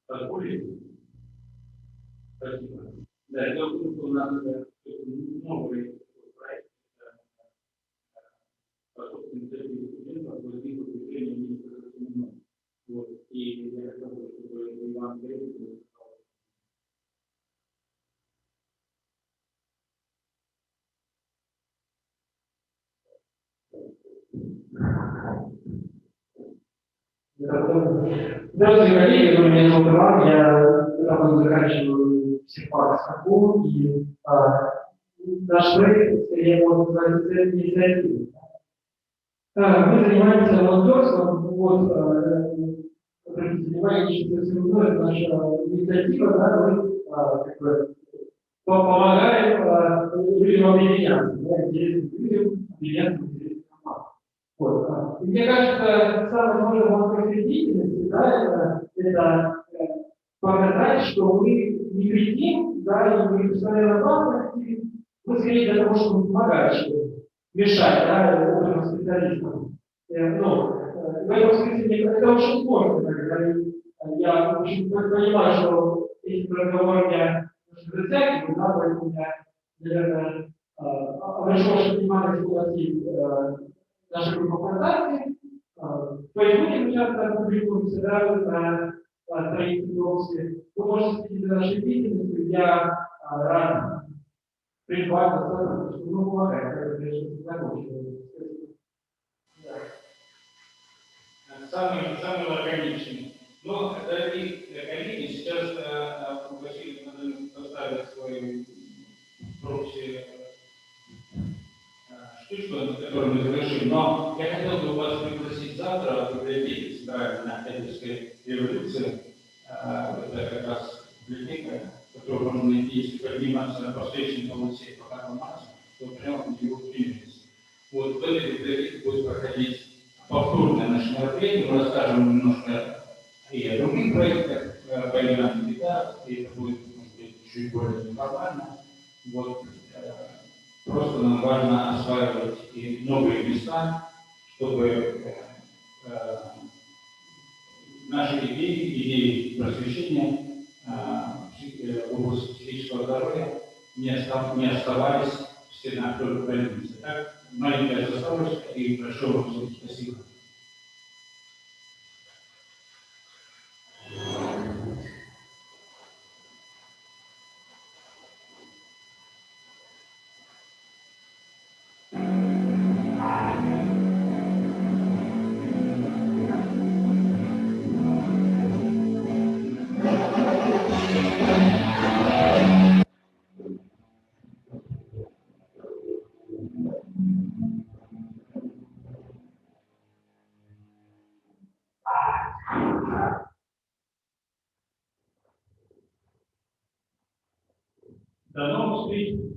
позволите. Спасибо. Да, дело в том, что у нас новый проект, по собственной инициативе студентов, возникло движение министра. Вот, и я хотел бы, чтобы Иван Григорьевич сказал. Здравствуйте, коллеги, меня зовут Иван, я заканчиваю психфак и наш проект, скорее, можно сказать, инициативой. Мы занимаемся волонтерством, обратите внимание, что это наша инициатива, да, мы помогаем людям объединяться, интересным людям объединяться в интересных компаниях. И мне кажется, самое важное в волонтерской деятельности, да, это показать, что мы не вредим, да, и мы постоянно опасности, мы скорее для того, чтобы помогать, чтобы мешать, да, опытным специалистам. В этом смысле это очень сложно. Я очень понимаю, что эти разговоры меня затягивают, да, поэтому я, наверное, обращу ваше внимание, что у нас есть наша группа ВКонтакте. В Фейсбуке мы часто публикуемся, да, на странице ПроПси. Вы можете следить за нашей деятельностью. Я рад призвать вас, чтобы мы помогали, как я сейчас закончил. Самый лаконичный. Но, дорогие коллеги, сейчас Василий поставит свой ПроПси штучку, на которую мы завершим. Но я хотел бы вас пригласить завтра в библиотеке Центральной Октябрьской революции. Это как раз библиотека, которую можно найти, если подниматься по встречной полосе по Карл Марксу, то прямо в его примете. Вот в этой библиотеке будет проходить повторное наше мероприятие. Мы расскажем немножко и о других проектах по элементам беда, и это будет, может быть, чуть более неформально. Вот, просто нам важно осваивать и новые места, чтобы наши идеи просвещения в области психического здоровья не оставались в стенах только больницы. Так, маленькая заставочка и большое вам всем спасибо. До новых встреч!